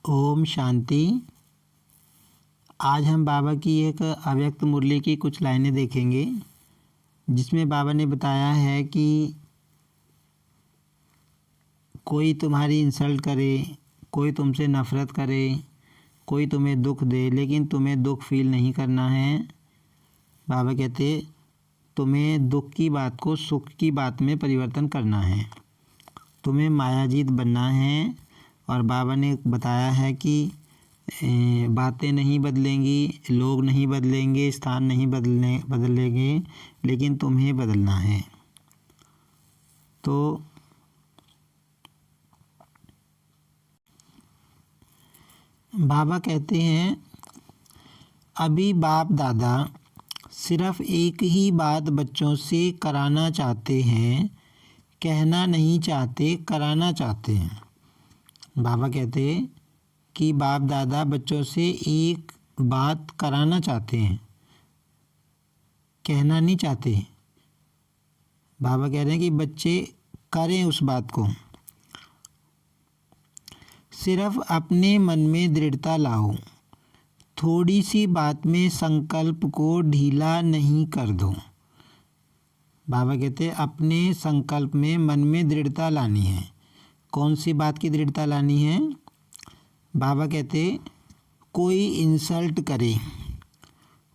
ओम शांति। आज हम बाबा की एक अव्यक्त मुरली की कुछ लाइनें देखेंगे, जिसमें बाबा ने बताया है कि कोई तुम्हारी इंसल्ट करे, कोई तुमसे नफ़रत करे, कोई तुम्हें दुख दे, लेकिन तुम्हें दुख फील नहीं करना है। बाबा कहते तुम्हें दुख की बात को सुख की बात में परिवर्तन करना है, तुम्हें मायाजीत बनना है। और बाबा ने बताया है कि बातें नहीं बदलेंगी, लोग नहीं बदलेंगे, स्थान नहीं बदलेंगे, लेकिन तुम्हें बदलना है। तो बाबा कहते हैं अभी बाप दादा सिर्फ एक ही बात बच्चों से कराना चाहते हैं, कहना नहीं चाहते, कराना चाहते हैं। बाबा कहते हैं कि बाप दादा बच्चों से एक बात कराना चाहते हैं, कहना नहीं चाहते। बाबा कह रहे हैं कि बच्चे करें उस बात को। सिर्फ अपने मन में दृढ़ता लाओ, थोड़ी सी बात में संकल्प को ढीला नहीं कर दो। बाबा कहते हैं अपने संकल्प में मन में दृढ़ता लानी है। कौन सी बात की दृढ़ता लानी है? बाबा कहते कोई इंसल्ट करे,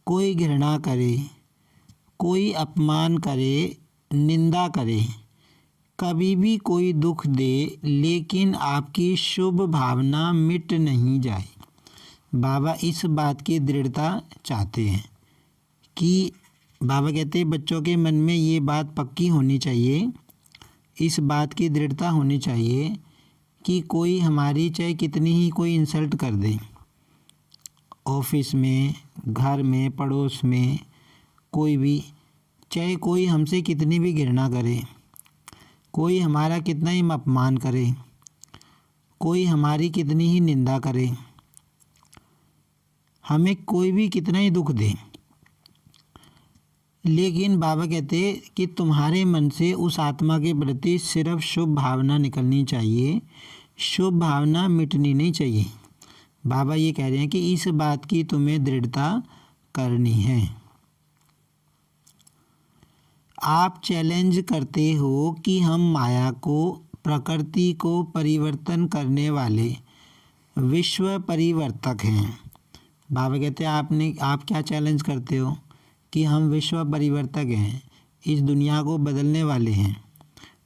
कोई घृणा करे, कोई अपमान करे, निंदा करे, कभी भी कोई दुख दे, लेकिन आपकी शुभ भावना मिट नहीं जाए। बाबा इस बात की दृढ़ता चाहते हैं कि बाबा कहते हैं बच्चों के मन में ये बात पक्की होनी चाहिए, इस बात की दृढ़ता होनी चाहिए कि कोई हमारी चाहे कितनी ही कोई इंसल्ट कर दे, ऑफिस में, घर में, पड़ोस में, कोई भी, चाहे कोई हमसे कितनी भी घृणा करे, कोई हमारा कितना ही अपमान करे, कोई हमारी कितनी ही निंदा करे, हमें कोई भी कितना ही दुख दे, लेकिन बाबा कहते कि तुम्हारे मन से उस आत्मा के प्रति सिर्फ शुभ भावना निकलनी चाहिए, शुभ भावना मिटनी नहीं चाहिए। बाबा ये कह रहे हैं कि इस बात की तुम्हें दृढ़ता करनी है। आप चैलेंज करते हो कि हम माया को, प्रकृति को परिवर्तन करने वाले विश्व परिवर्तक हैं। बाबा कहते हैं आप क्या चैलेंज करते हो कि हम विश्व परिवर्तक हैं, इस दुनिया को बदलने वाले हैं।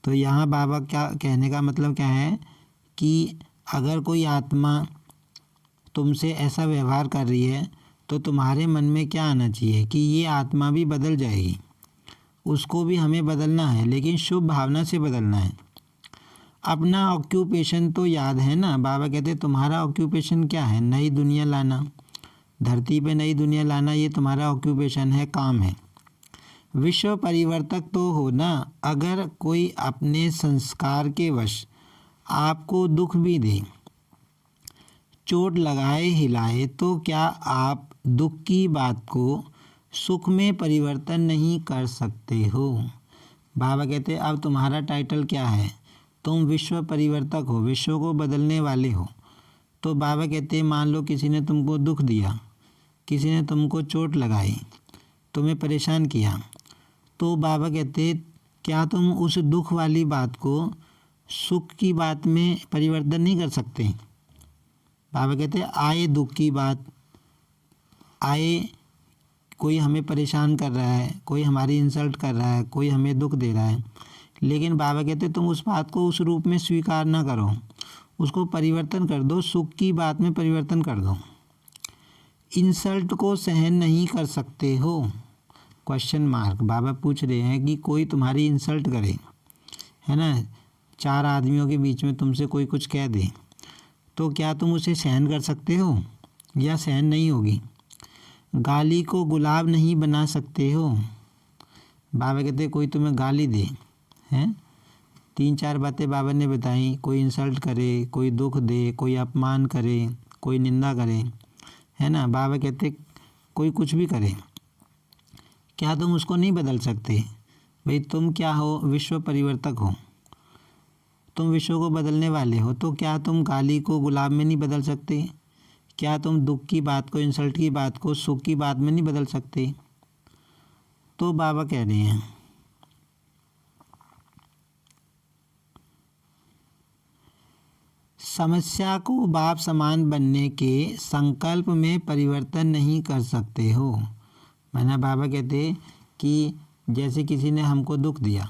तो यहाँ बाबा क्या कहने का मतलब क्या है कि अगर कोई आत्मा तुमसे ऐसा व्यवहार कर रही है तो तुम्हारे मन में क्या आना चाहिए कि ये आत्मा भी बदल जाएगी, उसको भी हमें बदलना है, लेकिन शुभ भावना से बदलना है। अपना ऑक्यूपेशन तो याद है ना। बाबा कहते तुम्हारा ऑक्यूपेशन क्या है? नई दुनिया लाना, धरती पे नई दुनिया लाना, ये तुम्हारा ऑक्यूपेशन है, काम है। विश्व परिवर्तक तो हो ना। अगर कोई अपने संस्कार के वश आपको दुख भी दे, चोट लगाए, हिलाए, तो क्या आप दुख की बात को सुख में परिवर्तन नहीं कर सकते हो? बाबा कहते अब तुम्हारा टाइटल क्या है? तुम विश्व परिवर्तक हो, विश्व को बदलने वाले हो। तो बाबा कहते मान लो किसी ने तुमको दुख दिया, किसी ने तुमको चोट लगाई, तुम्हें परेशान किया, तो बाबा कहते क्या तुम उस दुख वाली बात को सुख की बात में परिवर्तन नहीं कर सकते? बाबा कहते आए दुख की बात, आए कोई हमें परेशान कर रहा है, कोई हमारी इंसल्ट कर रहा है, कोई हमें दुख दे रहा है, लेकिन बाबा कहते तुम उस बात को उस रूप में स्वीकार ना करो, उसको परिवर्तन कर दो, सुख की बात में परिवर्तन कर दो। इंसल्ट को सहन नहीं कर सकते हो? Question mark. बाबा पूछ रहे हैं कि कोई तुम्हारी इंसल्ट करे, है ना, 4 आदमियों के बीच में तुमसे कोई कुछ कह दे, तो क्या तुम उसे सहन कर सकते हो या सहन नहीं होगी? गाली को गुलाब नहीं बना सकते हो? बाबा कहते कोई तुम्हें गाली दे, हैं, 3-4 बातें बाबा ने बताई, कोई इंसल्ट करे, कोई दुख दे, कोई अपमान करे, कोई निंदा करे, है ना। बाबा कहते कोई कुछ भी करे, क्या तुम उसको नहीं बदल सकते? भाई तुम क्या हो? विश्व परिवर्तक हो। तुम विश्व को बदलने वाले हो, तो क्या तुम गाली को गुलाब में नहीं बदल सकते? क्या तुम दुख की बात को, इंसल्ट की बात को सुख की बात में नहीं बदल सकते? तो बाबा कह रहे हैं समस्या को बाप समान बनने के संकल्प में परिवर्तन नहीं कर सकते हो। मैंने बाबा कहते कि जैसे किसी ने हमको दुख दिया,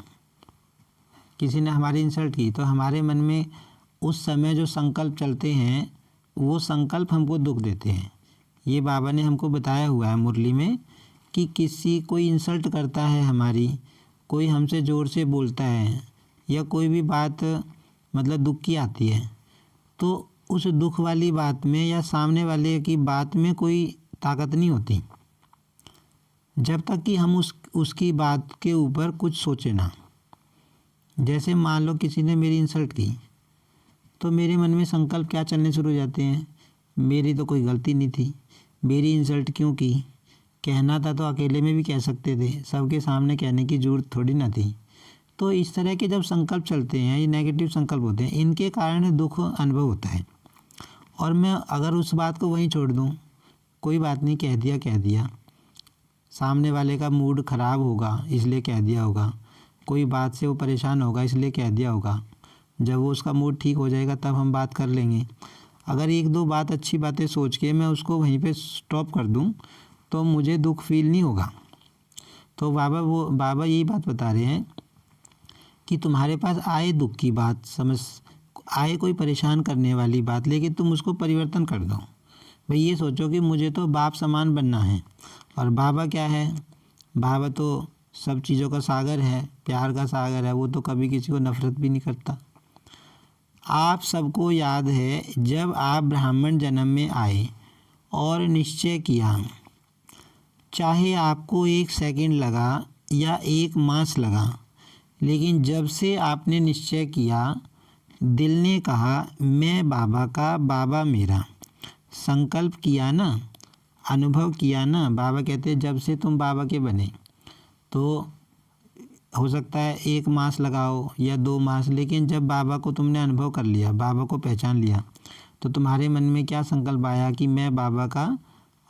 किसी ने हमारी इंसल्ट की, तो हमारे मन में उस समय जो संकल्प चलते हैं वो संकल्प हमको दुख देते हैं। ये बाबा ने हमको बताया हुआ है मुरली में कि किसी कोई इंसल्ट करता है हमारी, कोई हमसे ज़ोर से बोलता है या कोई भी बात मतलब दुख की आती है, तो उस दुख वाली बात में या सामने वाले की बात में कोई ताकत नहीं होती जब तक कि हम उसकी बात के ऊपर कुछ सोचे ना। जैसे मान लो किसी ने मेरी इंसल्ट की, तो मेरे मन में संकल्प क्या चलने शुरू हो जाते हैं, मेरी तो कोई गलती नहीं थी, मेरी इंसल्ट क्यों की, कहना था तो अकेले में भी कह सकते थे, सबके सामने कहने की ज़रूरत थोड़ी ना थी। तो इस तरह के जब संकल्प चलते हैं, ये नेगेटिव संकल्प होते हैं, इनके कारण दुख अनुभव होता है। और मैं अगर उस बात को वहीं छोड़ दूँ, कोई बात नहीं, कह दिया, सामने वाले का मूड ख़राब होगा इसलिए कह दिया होगा, कोई बात से वो परेशान होगा इसलिए कह दिया होगा, जब वो उसका मूड ठीक हो जाएगा तब हम बात कर लेंगे। अगर एक दो बात अच्छी बातें सोच के मैं उसको वहीं पे स्टॉप कर दूं तो मुझे दुख फील नहीं होगा। तो बाबा यही बात बता रहे हैं कि तुम्हारे पास आए दुख की बात, आए कोई परेशान करने वाली बात, लेकिन तुम उसको परिवर्तन कर दो। भाई ये सोचो कि मुझे तो बाप समान बनना है, और बाबा क्या है, बाबा तो सब चीज़ों का सागर है, प्यार का सागर है, वो तो कभी किसी को नफरत भी नहीं करता। आप सबको याद है जब आप ब्राह्मण जन्म में आए और निश्चय किया, चाहे आपको 1 सेकंड लगा या 1 मास लगा, लेकिन जब से आपने निश्चय किया, दिल ने कहा मैं बाबा का, बाबा मेरा, संकल्प किया ना, अनुभव किया ना। बाबा कहते हैं जब से तुम बाबा के बने, तो हो सकता है 1 मास लगाओ या 2 मास, लेकिन जब बाबा को तुमने अनुभव कर लिया, बाबा को पहचान लिया, तो तुम्हारे मन में क्या संकल्प आया कि मैं बाबा का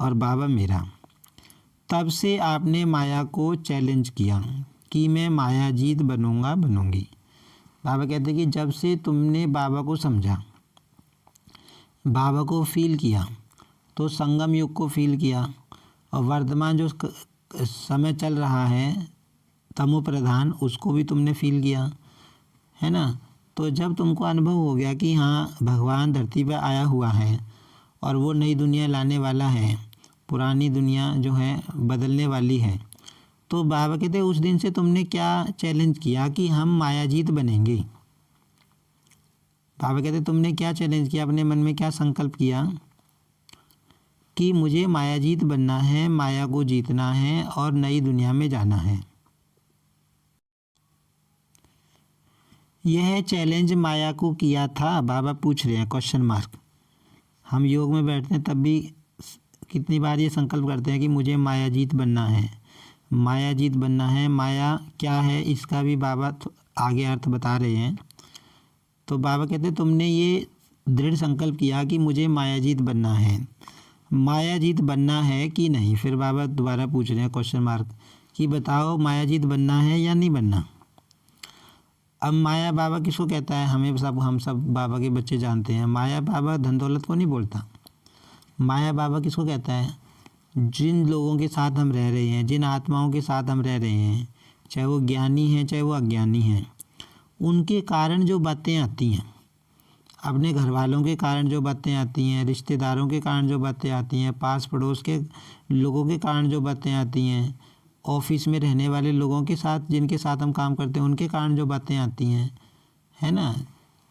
और बाबा मेरा। तब से आपने माया को चैलेंज किया कि मैं मायाजीत बनूंगी। बाबा कहते हैं कि जब से तुमने बाबा को समझा, बाबा को फील किया, तो संगम युग को फील किया, और वर्तमान जो समय चल रहा है तमो प्रधान, उसको भी तुमने फील किया, है ना। तो जब तुमको अनुभव हो गया कि हाँ भगवान धरती पर आया हुआ है और वो नई दुनिया लाने वाला है, पुरानी दुनिया जो है बदलने वाली है, तो बाबा कहते हैं उस दिन से तुमने क्या चैलेंज किया कि हम मायाजीत बनेंगे। बाबा कहते तुमने क्या चैलेंज किया, अपने मन में क्या संकल्प किया कि मुझे मायाजीत बनना है, माया को जीतना है और नई दुनिया में जाना है। यह चैलेंज माया को किया था, बाबा पूछ रहे हैं क्वेश्चन मार्क। हम योग में बैठते हैं तब भी कितनी बार ये संकल्प करते हैं कि मुझे मायाजीत बनना है, मायाजीत बनना है। माया क्या है इसका भी बाबा आगे अर्थ बता रहे हैं। तो बाबा कहते हैं तुमने ये दृढ़ संकल्प किया कि मुझे मायाजीत बनना है, मायाजीत बनना है कि नहीं। फिर बाबा दोबारा पूछ रहे हैं क्वेश्चन मार्क कि बताओ मायाजीत बनना है या नहीं बनना। अब माया बाबा किसको कहता है, हम सब बाबा के बच्चे जानते हैं। माया बाबा धन दौलत को नहीं बोलता। माया बाबा किसको कहता है, जिन लोगों के साथ हम रह रहे हैं, जिन आत्माओं के साथ हम रह रहे हैं, चाहे वो ज्ञानी हैं चाहे वो अज्ञानी हैं, उनके कारण जो बातें आती हैं, अपने घर वालों के कारण जो बातें आती हैं, रिश्तेदारों के कारण जो बातें आती हैं, पास पड़ोस के लोगों के कारण जो बातें आती हैं, ऑफिस में रहने वाले लोगों के साथ जिनके साथ हम काम करते हैं उनके कारण जो बातें आती हैं, है ना।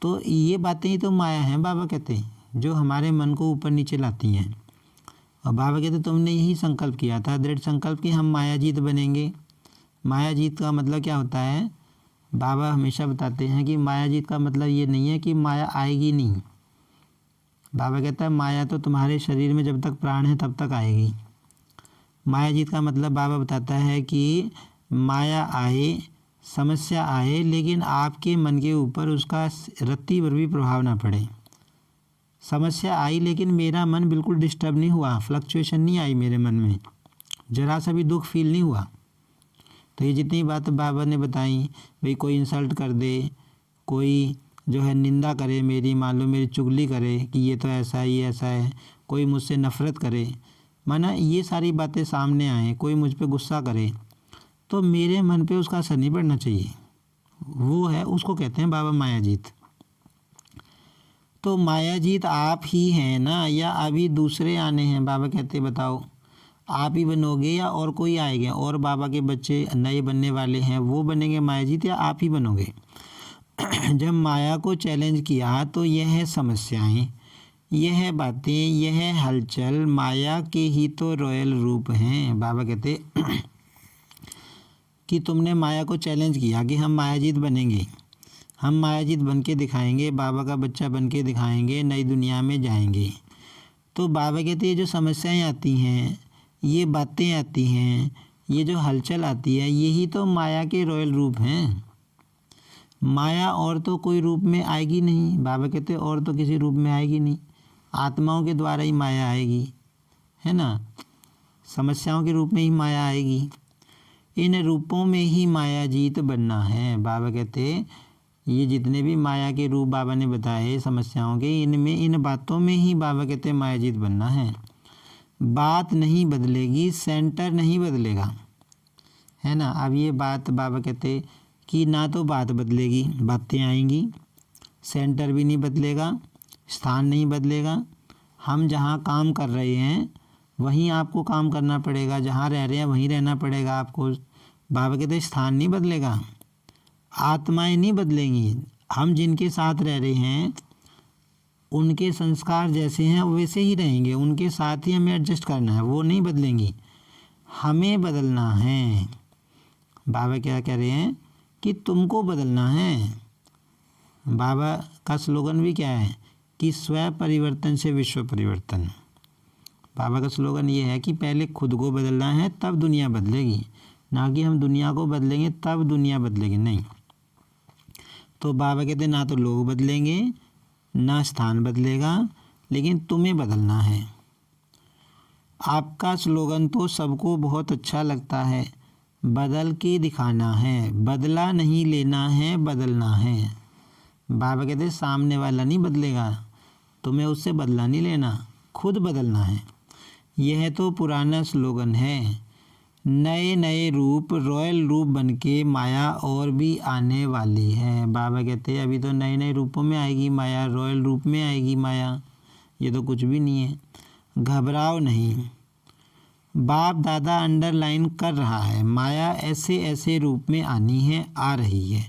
तो ये बातें ही तो माया हैं, बाबा कहते हैं, जो हमारे मन को ऊपर नीचे लाती हैं। और बाबा कहते तुमने यही संकल्प किया था, दृढ़ संकल्प कि हम मायाजीत बनेंगे। मायाजीत का मतलब क्या होता है, बाबा हमेशा बताते हैं कि मायाजीत का मतलब ये नहीं है कि माया आएगी नहीं। बाबा कहता है माया तो तुम्हारे शरीर में जब तक प्राण है तब तक आएगी। मायाजीत का मतलब बाबा बताता है कि माया आए, समस्या आए लेकिन आपके मन के ऊपर उसका रत्ती भर भी प्रभाव ना पड़े। समस्या आई लेकिन मेरा मन बिल्कुल डिस्टर्ब नहीं हुआ, फ्लक्चुएशन नहीं आई मेरे मन में, ज़रा सा भी दुख फील नहीं हुआ। तो ये जितनी बात बाबा ने बताई, भाई कोई इंसल्ट कर दे, कोई जो है निंदा करे मेरी, मान लो मेरी चुगली करे कि ये तो ऐसा है, ये ऐसा है, कोई मुझसे नफ़रत करे, माना ये सारी बातें सामने आए, कोई मुझ पे गुस्सा करे, तो मेरे मन पे उसका असर नहीं पड़ना चाहिए। वो है, उसको कहते हैं बाबा मायाजीत। तो मायाजीत आप ही हैं ना, या अभी दूसरे आने हैं? बाबा कहते बताओ, आप ही बनोगे या और कोई आएगा? और बाबा के बच्चे नए बनने वाले हैं, वो बनेंगे मायाजीत या आप ही बनोगे? जब माया को चैलेंज किया तो यह समस्याएं, यह बातें, यह हलचल माया के ही तो रॉयल रूप हैं। बाबा कहते कि तुमने माया को चैलेंज किया कि हम मायाजीत बनेंगे, हम मायाजीत बन के दिखाएंगे, बाबा का बच्चा बन के दिखाएंगे, नई दुनिया में जाएंगे। तो बाबा कहते ये जो समस्याएं आती हैं, ये बातें आती हैं, ये जो हलचल आती है, यही तो माया के रॉयल रूप हैं। माया और तो कोई रूप में आएगी नहीं। बाबा कहते और तो किसी रूप में आएगी नहीं, आत्माओं के द्वारा ही माया आएगी, है ना, समस्याओं के रूप में ही माया आएगी। इन रूपों में ही माया जीत बनना है। बाबा कहते ये जितने भी माया के रूप बाबा ने बताए समस्याओं के, इनमें, इन बातों में ही बाबा कहते माया जीत बनना है। बात नहीं बदलेगी, सेंटर नहीं बदलेगा, है ना। अब ये बात बाबा कहते कि ना तो बात बदलेगी, बातें आएंगी, सेंटर भी नहीं बदलेगा, स्थान नहीं बदलेगा। हम जहाँ काम कर रहे हैं वहीं आपको काम करना पड़ेगा, जहाँ रह रहे हैं वहीं रहना पड़ेगा आपको। बाबा कहते स्थान नहीं बदलेगा, आत्माएं नहीं बदलेंगी। हम जिनके साथ रह रहे हैं उनके संस्कार जैसे हैं वैसे ही रहेंगे, उनके साथ ही हमें एडजस्ट करना है, वो नहीं बदलेंगी, हमें बदलना है। बाबा क्या कह रहे हैं कि तुमको बदलना है। बाबा का स्लोगन भी क्या है कि स्व परिवर्तन से विश्व परिवर्तन। बाबा का स्लोगन ये है कि पहले खुद को बदलना है, तब दुनिया बदलेगी, ना कि हम दुनिया को बदलेंगे तब दुनिया बदलेगी, नहीं। तो बाबा कहते ना तो लोग बदलेंगे, ना स्थान बदलेगा, लेकिन तुम्हें बदलना है। आपका स्लोगन तो सबको बहुत अच्छा लगता है, बदल के दिखाना है, बदला नहीं लेना है, बदलना है। बाबा कहते सामने वाला नहीं बदलेगा, तुम्हें उससे बदला नहीं लेना, खुद बदलना है। यह तो पुराना स्लोगन है। नए नए रूप, रॉयल रूप बनके माया और भी आने वाली है। बाबा कहते हैं अभी तो नए नए रूपों में आएगी माया, रॉयल रूप में आएगी माया, ये तो कुछ भी नहीं है। घबराओ नहीं, बाप दादा अंडरलाइन कर रहा है, माया ऐसे ऐसे रूप में आनी है, आ रही है,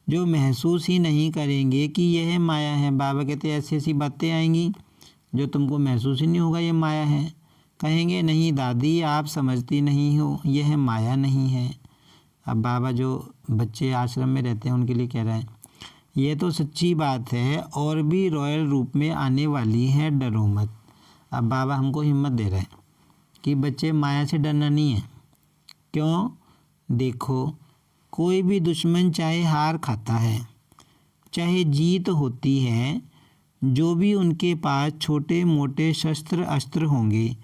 जो महसूस ही नहीं करेंगे कि यह माया है। बाबा कहते ऐसी ऐसी बातें आएंगी जो तुमको महसूस ही नहीं होगा ये माया है। कहेंगे नहीं दादी आप समझती नहीं हो, यह माया नहीं है। अब बाबा जो बच्चे आश्रम में रहते हैं उनके लिए कह रहे हैं ये तो सच्ची बात है, और भी रॉयल रूप में आने वाली है, डरो मत। अब बाबा हमको हिम्मत दे रहे हैं कि बच्चे माया से डरना नहीं है। क्यों? देखो कोई भी दुश्मन चाहे हार खाता है चाहे जीत होती है, जो भी उनके पास छोटे मोटे शस्त्र अस्त्र होंगे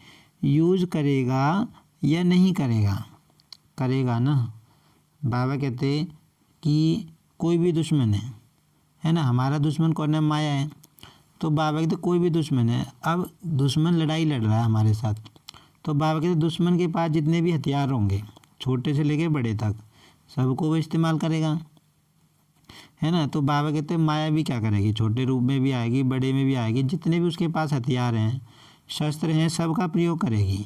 यूज करेगा या नहीं करेगा? करेगा ना। बाबा कहते कि कोई भी दुश्मन है ना, हमारा दुश्मन कौन है? माया है। तो बाबा कहते कोई भी दुश्मन है, अब दुश्मन लड़ाई लड़ रहा है हमारे साथ, तो बाबा कहते दुश्मन के पास जितने भी हथियार होंगे छोटे से लेके बड़े तक सबको वो इस्तेमाल करेगा, है ना। तो बाबा कहते माया भी क्या करेगी, छोटे रूप में भी आएगी, बड़े में भी आएगी, जितने भी उसके पास हथियार हैं शस्त्र हैं सबका प्रयोग करेगी।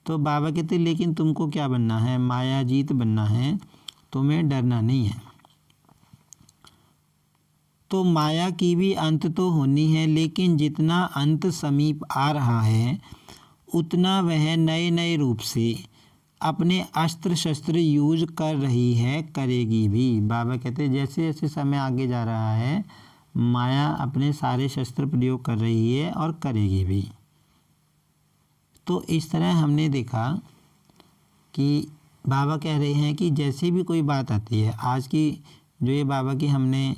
तो बाबा कहते लेकिन तुमको क्या बनना है? माया जीत बनना है, तुम्हें डरना नहीं है। तो माया की भी अंत तो होनी है, लेकिन जितना अंत समीप आ रहा है उतना वह नए नए रूप से अपने अस्त्र शस्त्र यूज कर रही है, करेगी भी। बाबा कहते जैसे जैसे समय आगे जा रहा है माया अपने सारे शस्त्र प्रयोग कर रही है और करेगी भी। तो इस तरह हमने देखा कि बाबा कह रहे हैं कि जैसे भी कोई बात आती है, आज की जो ये बाबा की हमने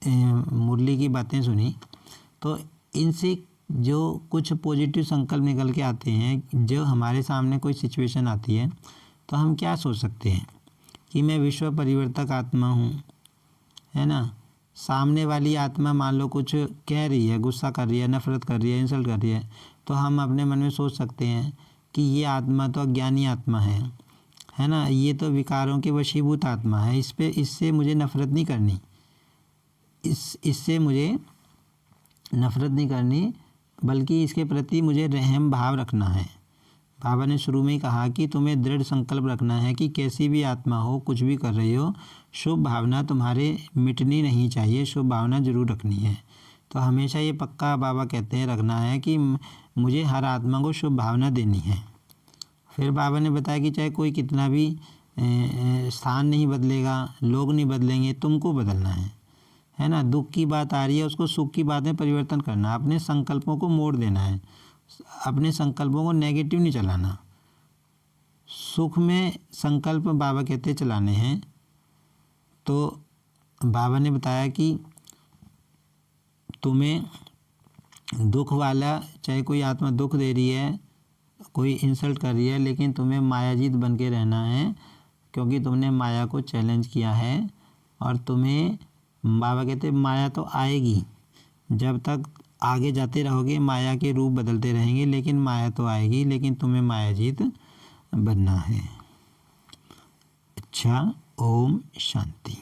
मुरली की बातें सुनी, तो इनसे जो कुछ पॉजिटिव संकल्प निकल के आते हैं। जो हमारे सामने कोई सिचुएशन आती है तो हम क्या सोच सकते हैं कि मैं विश्व परिवर्तक आत्मा हूँ, है ना। सामने वाली आत्मा मान लो कुछ कह रही है, गुस्सा कर रही है, नफरत कर रही है, इंसल्ट कर रही है, तो हम अपने मन में सोच सकते हैं कि ये आत्मा तो अज्ञानी आत्मा है ना, ये तो विकारों के वशीभूत आत्मा है, इससे मुझे नफरत नहीं करनी, इससे मुझे नफरत नहीं करनी, बल्कि इसके प्रति मुझे रहम भाव रखना है। बाबा ने शुरू में ही कहा कि तुम्हें दृढ़ संकल्प रखना है कि कैसी भी आत्मा हो, कुछ भी कर रही हो, शुभ भावना तुम्हारे मिटनी नहीं चाहिए, शुभ भावना जरूर रखनी है। तो हमेशा ये पक्का बाबा कहते हैं रखना है कि मुझे हर आत्मा को शुभ भावना देनी है। फिर बाबा ने बताया कि चाहे कोई कितना भी स्थान नहीं बदलेगा, लोग नहीं बदलेंगे, तुमको बदलना है ना। दुख की बात आ रही है, उसको सुख की बात में परिवर्तन करना, अपने संकल्पों को मोड़ देना है, अपने संकल्पों को नेगेटिव नहीं चलाना, सुख में संकल्प बाबा कहते चलाने हैं। तो बाबा ने बताया कि तुम्हें दुख वाला, चाहे कोई आत्मा दुख दे रही है, कोई इंसल्ट कर रही है, लेकिन तुम्हें मायाजीत बन के रहना है, क्योंकि तुमने माया को चैलेंज किया है। और तुम्हें बाबा कहते माया तो आएगी, जब तक आगे जाते रहोगे माया के रूप बदलते रहेंगे, लेकिन माया तो आएगी, लेकिन तुम्हें मायाजीत बनना है। अच्छा, ओम शांति।